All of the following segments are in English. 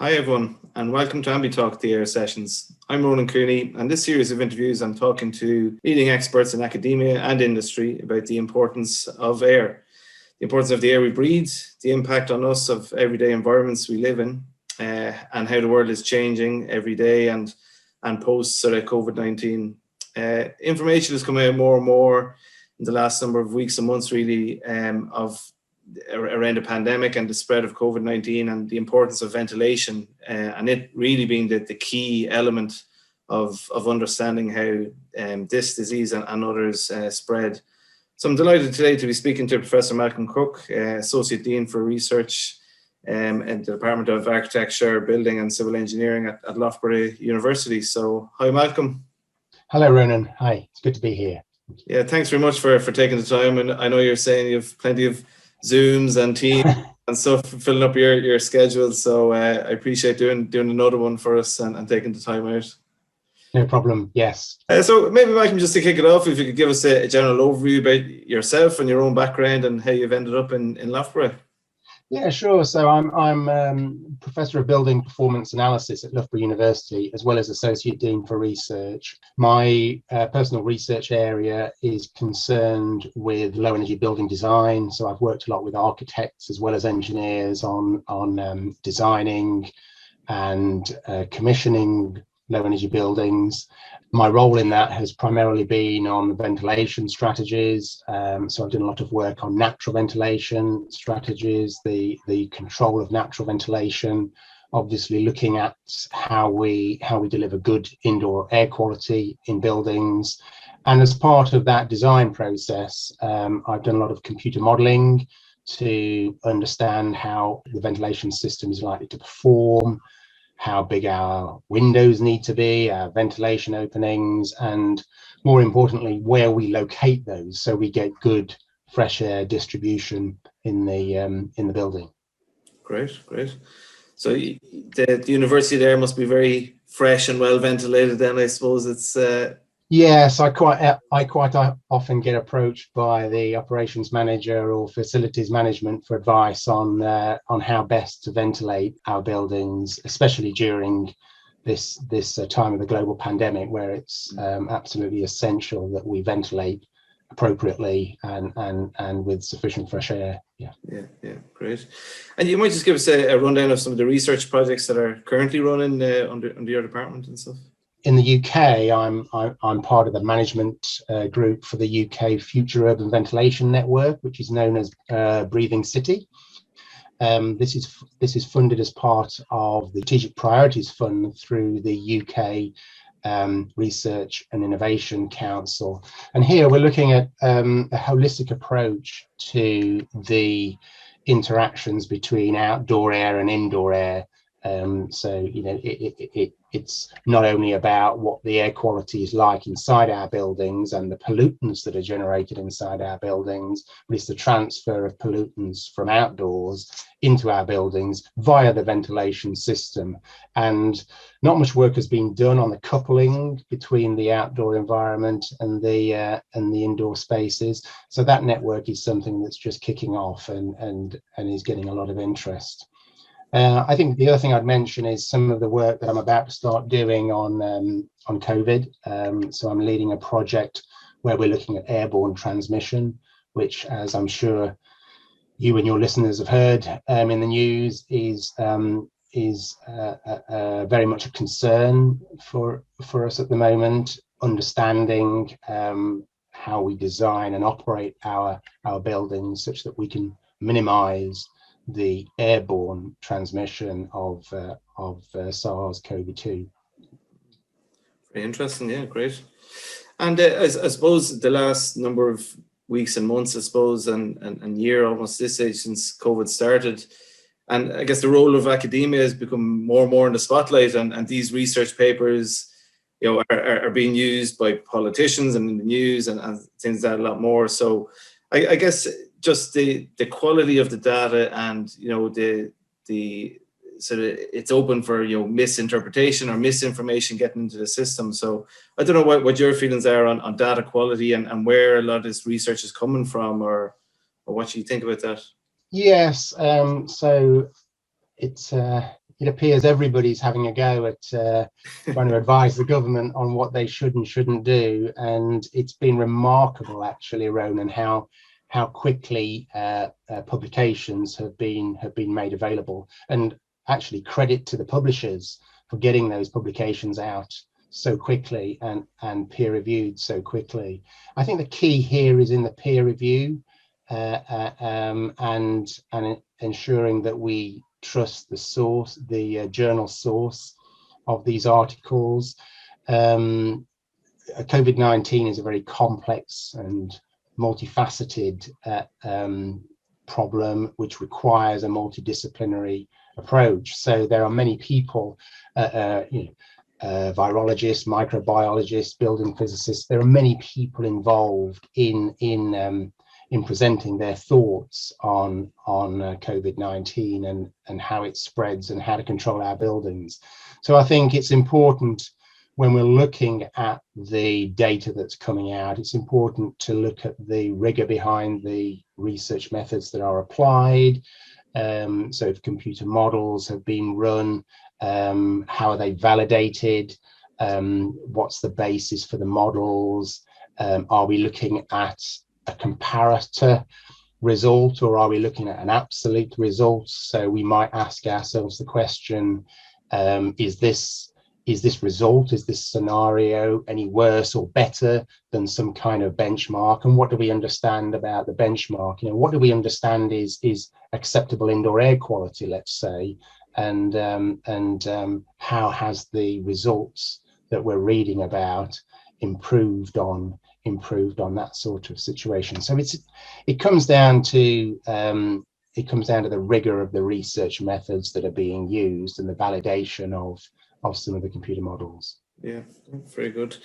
Hi everyone, and welcome to AmbiTalk, the AIR sessions. I'm Ronan Cooney, and this series of interviews I'm talking to leading experts in academia and industry about the importance of air, the importance of the air we breathe, the impact on us of everyday environments we live in, and how the world is changing every day and post COVID-19. Information has come out more and more in the last number of weeks and months, really, around the pandemic and the spread of COVID-19 and the importance of ventilation, and it really being the key element of understanding how this disease and others spread. So I'm delighted today to be speaking to Professor Malcolm Cook, Associate Dean for Research in the Department of Architecture, Building and Civil Engineering at Loughborough University. So hi Malcolm. Hello Ronan, hi, it's good to be here. Yeah, thanks very much for taking the time, and I know you're saying you have plenty of Zooms and Teams and stuff filling up your schedule, so I appreciate doing another one for us and taking the time out. No problem, yes. So maybe Malcolm, just to kick it off, if you could give us a general overview about yourself and your own background and how you've ended up in Loughborough. Yeah, sure. So I'm Professor of Building Performance Analysis at Loughborough University, as well as Associate Dean for Research. My personal research area is concerned with low energy building design. So I've worked a lot with architects as well as engineers on designing and commissioning low energy buildings. My role in that has primarily been on ventilation strategies. So I've done a lot of work on natural ventilation strategies, the control of natural ventilation, obviously looking at how we deliver good indoor air quality in buildings. And as part of that design process, I've done a lot of computer modeling to understand how the ventilation system is likely to perform, how big our windows need to be, our ventilation openings, and more importantly, where we locate those so we get good fresh air distribution in the building. Great. So the university there must be very fresh and well ventilated then, I suppose. It's Yes, I quite often get approached by the operations manager or facilities management for advice on how best to ventilate our buildings, especially during this time of the global pandemic, where it's absolutely essential that we ventilate appropriately and with sufficient fresh air. Yeah, great. And you might just give us a rundown of some of the research projects that are currently running under your department and stuff. In the UK, I'm part of the management group for the UK Future Urban Ventilation Network, which is known as Breathing City. This is funded as part of the Strategic Priorities Fund through the UK Research and Innovation Council. And here we're looking at a holistic approach to the interactions between outdoor air and indoor air. So you know, it's not only about what the air quality is like inside our buildings and the pollutants that are generated inside our buildings, but it's the transfer of pollutants from outdoors into our buildings via the ventilation system. And not much work has been done on the coupling between the outdoor environment and the indoor spaces. So that network is something that's just kicking off and is getting a lot of interest. I think the other thing I'd mention is some of the work that I'm about to start doing on COVID. So I'm leading a project where we're looking at airborne transmission, which, as I'm sure you and your listeners have heard in the news, is very much a concern for us at the moment. Understanding how we design and operate our buildings such that we can minimize the airborne transmission of SARS-CoV-2. Very interesting, yeah, great. And I suppose the last number of weeks and months, I suppose, and year almost this age since COVID started, and I guess the role of academia has become more and more in the spotlight, and these research papers, you know, are being used by politicians and in the news and things like that a lot more. So I guess just the quality of the data, and you know, the sort of, it's open for, you know, misinterpretation or misinformation getting into the system. So I don't know what your feelings are on data quality and where a lot of this research is coming from, or what you think about that. Yes, so it's it appears everybody's having a go at trying to advise the government on what they should and shouldn't do. And it's been remarkable, actually, Ronan, how quickly publications have been made available. And actually, credit to the publishers for getting those publications out so quickly and peer reviewed so quickly. I think the key here is in the peer review and ensuring that we trust the source, the journal source of these articles. COVID-19 is a very complex and multifaceted problem, which requires a multidisciplinary approach. So there are many people, virologists, microbiologists, building physicists. There are many people involved in presenting their thoughts on COVID-19 and how it spreads and how to control our buildings. So I think it's important when we're looking at the data that's coming out, it's important to look at the rigor behind the research methods that are applied. So if computer models have been run, how are they validated? What's the basis for the models? Are we looking at a comparator result, or are we looking at an absolute result? So we might ask ourselves the question, is this result, is this scenario any worse or better than some kind of benchmark? And what do we understand about the benchmark? What do we understand is acceptable indoor air quality, let's say, and how has the results that we're reading about improved on that sort of situation? So it comes down to the rigor of the research methods that are being used and the validation of some of the computer models. Yeah, very good.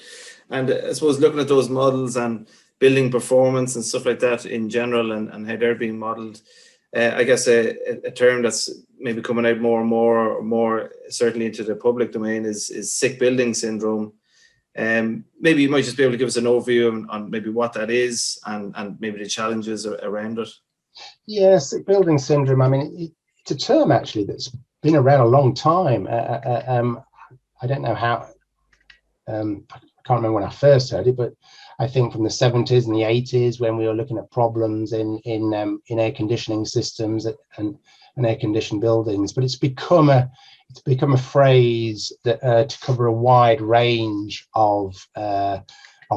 And I suppose looking at those models and building performance and stuff like that in general, and how they're being modeled, I guess a term that's maybe coming out more and more certainly into the public domain is sick building syndrome. Maybe you might just be able to give us an overview on maybe what that is and maybe the challenges around it. Yeah, sick building syndrome. I mean, it's a term actually that's been around a long time. I don't know how. I can't remember when I first heard it, but I think from the 70s and the 80s, when we were looking at problems in air conditioning systems and air conditioned buildings. But it's become a phrase that to cover a wide range of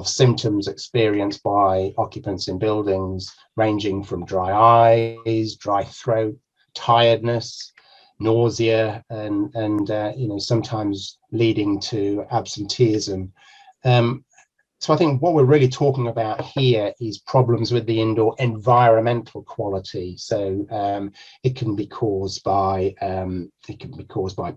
symptoms experienced by occupants in buildings, ranging from dry eyes, dry throat, tiredness, nausea, and sometimes leading to absenteeism. So I think what we're really talking about here is problems with the indoor environmental quality. So it can be caused by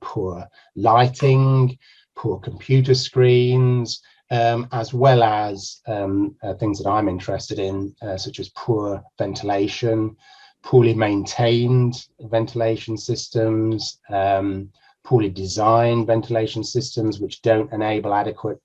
poor lighting, poor computer screens, as well as things that I'm interested in, such as poor ventilation, poorly maintained ventilation systems, poorly designed ventilation systems which don't enable adequate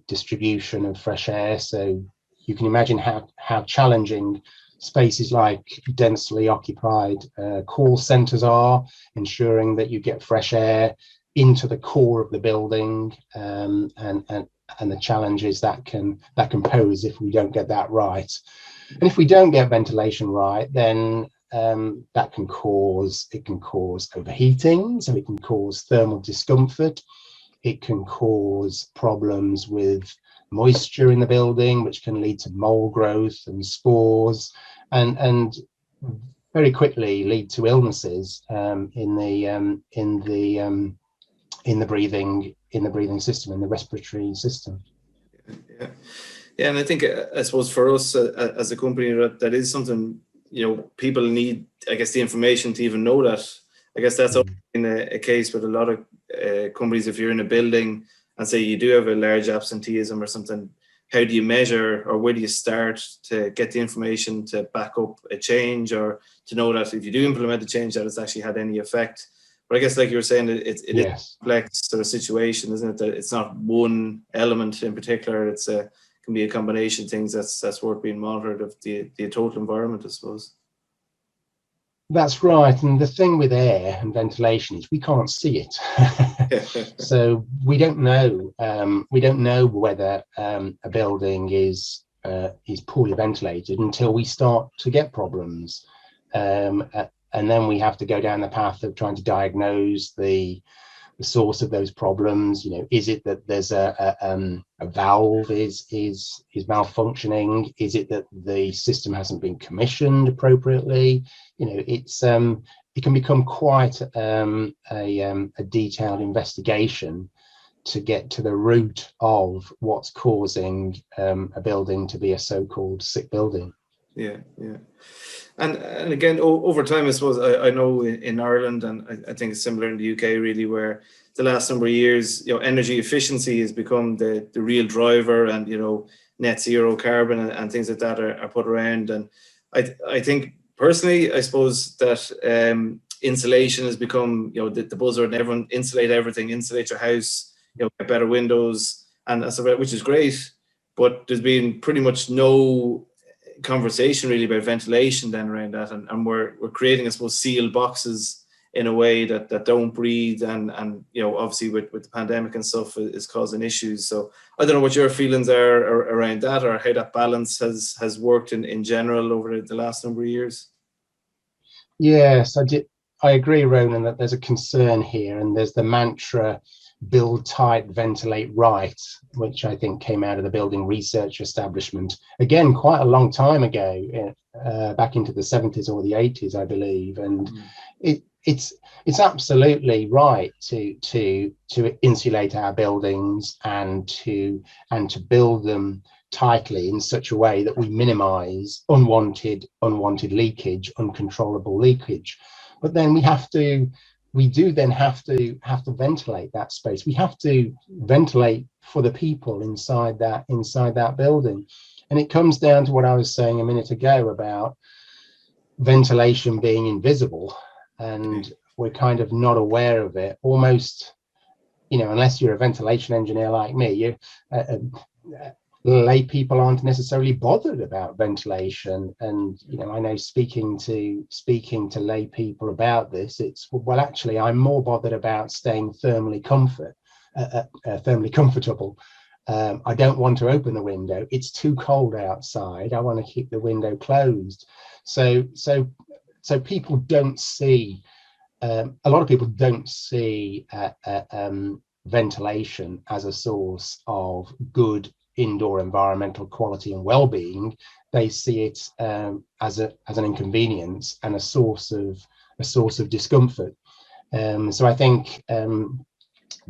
distribution of fresh air. So you can imagine how challenging spaces like densely occupied call centers are, ensuring that you get fresh air into the core of the building, and the challenges that can pose if we don't get that right. And if we don't get ventilation right, then that can cause overheating, so it can cause thermal discomfort. It can cause problems with moisture in the building, which can lead to mold growth and spores, and very quickly lead to illnesses in the breathing system, in the respiratory system. Yeah, and I think I suppose for us as a company, that is something people need. I guess the information to even know that. I guess that's in a case with a lot of companies. If you're in a building and say you do have a large absenteeism or something, how do you measure, or where do you start to get the information to back up a change, or to know that if you do implement a change, that it's actually had any effect? But I guess, like you were saying, it is a complex sort of situation, isn't it? That it's not one element in particular. It's can be a combination of things that's worth being monitored of the total environment, I suppose. That's right. And the thing with air and ventilation is we can't see it. So we don't know. We don't know whether a building is poorly ventilated until we start to get problems. And then we have to go down the path of trying to diagnose the source of those problems. You know, is it that there's a valve is malfunctioning? Is it that the system hasn't been commissioned appropriately? You know, it can become quite a detailed investigation to get to the root of what's causing a building to be a so-called sick building. Yeah. And again, over time, I suppose, I know in Ireland, and I think it's similar in the UK, really, where the last number of years, energy efficiency has become the real driver, and, net zero carbon and things like that are put around. And I think personally, I suppose that insulation has become, the buzzword, and everyone insulate everything, insulate your house, get better windows, and so, which is great. But there's been pretty much no conversation really about ventilation then around that, and we're creating, I suppose, sealed boxes in a way that don't breathe, and obviously with the pandemic and stuff is causing issues. So I don't know what your feelings are around that, or how that balance has worked in general over the last number of years. Yes, I agree, Ronan, that there's a concern here, and there's the mantra build tight, ventilate right, which I think came out of the building research establishment, again, quite a long time ago, back into the 70s or the 80s, I believe. And it's absolutely right to insulate our buildings and to build them tightly in such a way that we minimize unwanted leakage, uncontrollable leakage. But then we do then have to ventilate that space. We have to ventilate for the people inside that building. And it comes down to what I was saying a minute ago about ventilation being invisible, and we're kind of not aware of it, almost, unless you're a ventilation engineer like me. Lay people aren't necessarily bothered about ventilation, and I know speaking to lay people about this, it's, well, actually I'm more bothered about staying thermally comfortable. I don't want to open the window, it's too cold outside, I want to keep the window closed. So people don't see, a lot of people don't see ventilation as a source of good indoor environmental quality and well-being. They see it as an inconvenience and a source of discomfort. So I think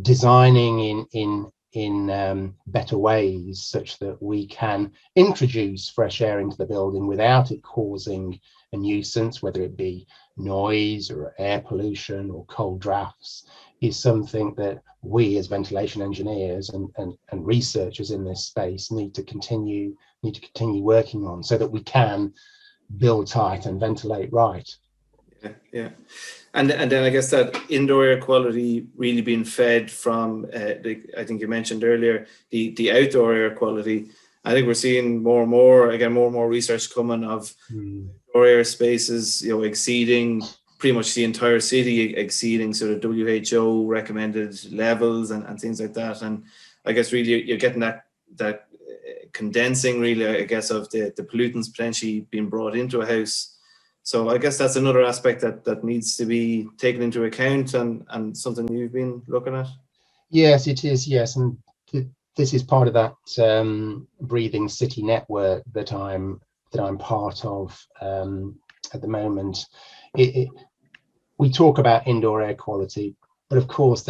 designing in better ways such that we can introduce fresh air into the building without it causing a nuisance, whether it be noise or air pollution or cold drafts, is something that we as ventilation engineers and researchers in this space need to continue working on, so that we can build tight and ventilate right. Yeah. And then I guess that indoor air quality really being fed from, I think you mentioned earlier, the outdoor air quality. I think we're seeing more and more research coming of indoor air spaces, exceeding pretty much the entire city, exceeding sort of WHO recommended levels and things like that. And I guess really you're getting that condensing, really, I guess, of the pollutants potentially being brought into a house. So I guess that's another aspect that needs to be taken into account, and something you've been looking at. Yes, it is. Yes, and this is part of that breathing city network that I'm part of at the moment. We talk about indoor air quality, but of course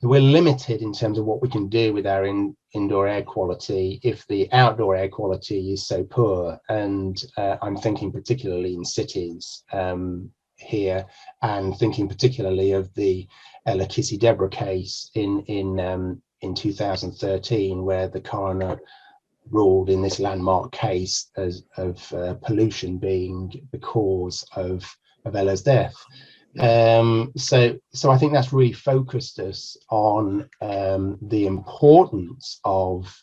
we're limited in terms of what we can do with our indoor air quality if the outdoor air quality is so poor. And I'm thinking particularly in cities here, and thinking particularly of the Ella Kissi-Deborah case in 2013, where the coroner ruled in this landmark case of pollution being the cause of Ella's death. So I think that's really focused us on the importance of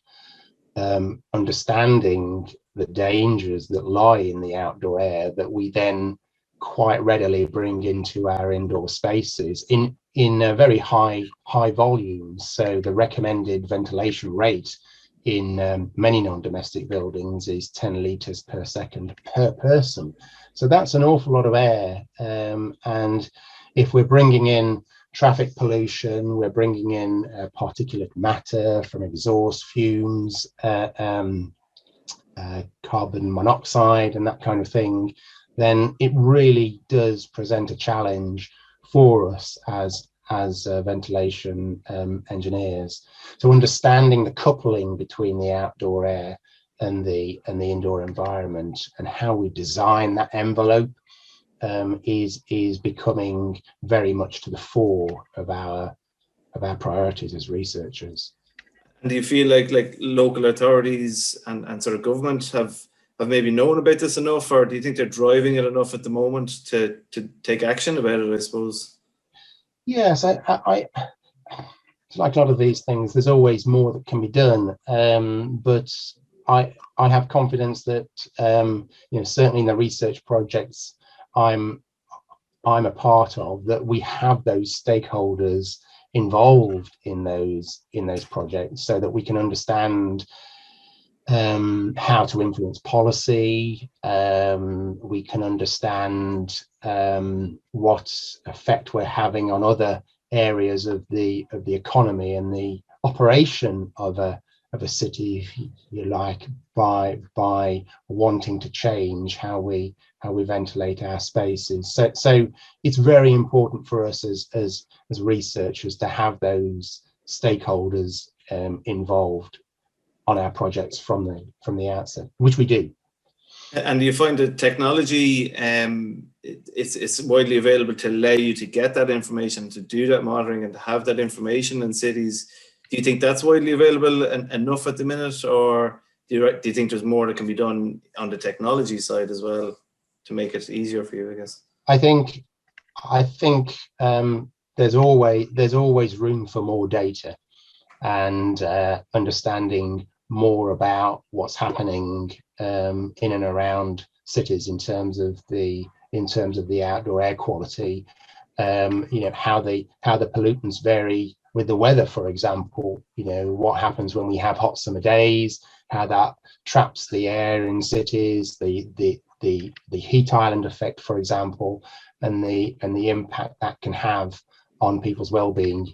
understanding the dangers that lie in the outdoor air that we then quite readily bring into our indoor spaces in a very high volumes. So the recommended ventilation rate in many non-domestic buildings is 10 litres per second per person. So that's an awful lot of air. And if we're bringing in traffic pollution, we're bringing in particulate matter from exhaust fumes, carbon monoxide and that kind of thing, then it really does present a challenge for us as ventilation engineers. So understanding the coupling between the outdoor air and the indoor environment and how we design that envelope is becoming very much to the fore of our priorities as researchers. And do you feel like local authorities and sort of government have maybe known about this enough, or do you think they're driving it enough at the moment to take action about it, I suppose? Yes, I like a lot of these things, there's always more that can be done, but I have confidence that certainly in the research projects I'm a part of, that we have those stakeholders involved in those projects so that we can understand how to influence policy. We can understand what effect we're having on other areas of the economy and the operation of a city, if you like, by wanting to change how we ventilate our spaces. So it's very important for us as researchers to have those stakeholders involved on our projects from the outset, which we do. And do you find that technology it's widely available to allow you to get that information, to do that monitoring and to have that information in cities? Do you think that's widely available and enough at the minute, or do you think there's more that can be done on the technology side as well to make it easier for you, I guess? I think there's always room for more data and understanding more about what's happening in and around cities in terms of the outdoor air quality, how the pollutants vary with the weather, for example. What happens when we have hot summer days, how that traps the air in cities, the heat island effect, for example, and the impact that can have on people's well-being.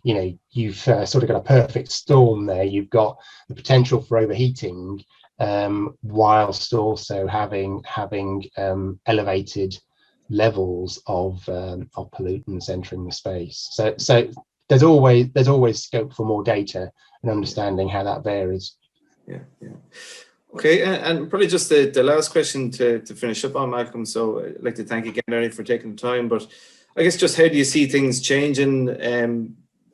You've sort of got a perfect storm there. You've got the potential for overheating whilst also having elevated levels of pollutants entering the space. So there's always scope for more data and understanding how that varies. Yeah. Okay, and probably just the last question to finish up on, Malcolm. So I'd like to thank you again, Ernie, for taking the time. But I guess just how do you see things changing?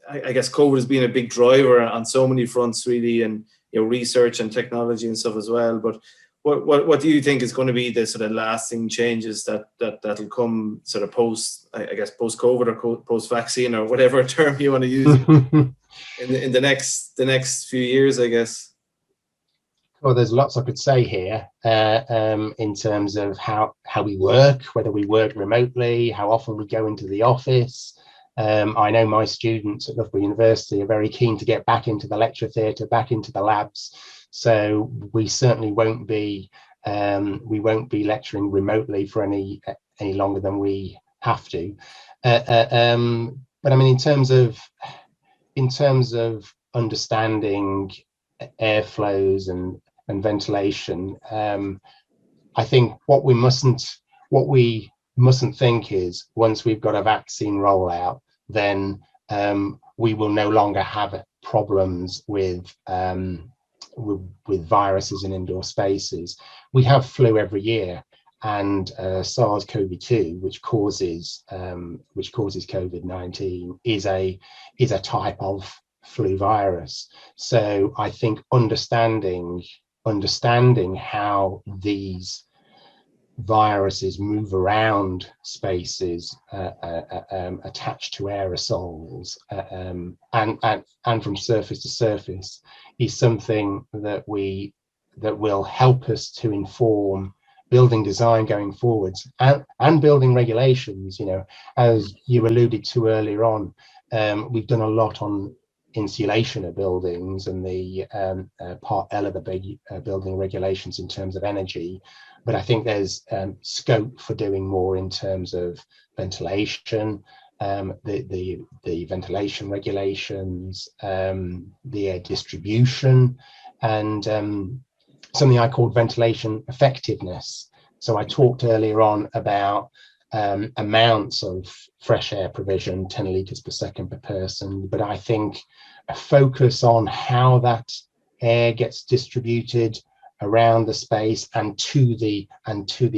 I guess COVID has been a big driver on so many fronts, really, and research and technology and stuff as well. But what do you think is going to be the sort of lasting changes that'll come sort of post COVID or post vaccine or whatever term you want to use in the next few years, I guess? Well, there's lots I could say here in terms of how we work, whether we work remotely, how often we go into the office. I know my students at Loughborough University are very keen to get back into the lecture theatre, back into the labs. So we certainly won't be lecturing remotely for any longer than we have to. But I mean, in terms of understanding airflows and ventilation, I think what we mustn't think is once we've got a vaccine rollout, then we will no longer have problems with viruses in indoor spaces. We have flu every year, and SARS-CoV-2, which causes COVID-19, is a type of flu virus. So I think understanding how these viruses move around spaces attached to aerosols and from surface to surface is something that we that will help us to inform building design going forwards, and building regulations. You know, as you alluded to earlier on, we've done a lot on insulation of buildings and the Part L of the big building regulations in terms of energy, but I think there's scope for doing more in terms of ventilation, the ventilation regulations, the air distribution, and something I called ventilation effectiveness. So I talked earlier on about amounts of fresh air provision, 10 litres per second per person, but I think a focus on how that air gets distributed around the space and to the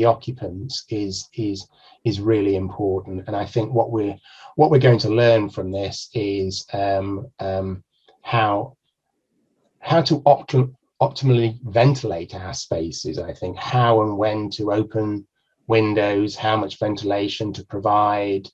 occupants is really important. And I think what we're going to learn from this is how to optimally ventilate our spaces. I think how and when to open windows, how much ventilation to provide,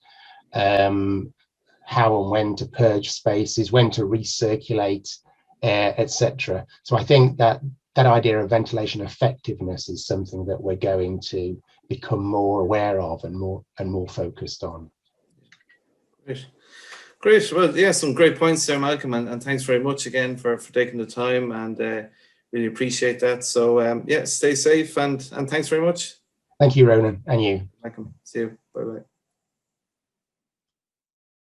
how and when to purge spaces, when to recirculate air, etc. So I think that idea of ventilation effectiveness is something that we're going to become more aware of and more focused on. Great. Well, yeah, some great points there, Malcolm, and thanks very much again for taking the time, and really appreciate that. So yeah, stay safe, and thanks very much. Thank you, Ronan, and you. Malcolm, see you. Bye bye.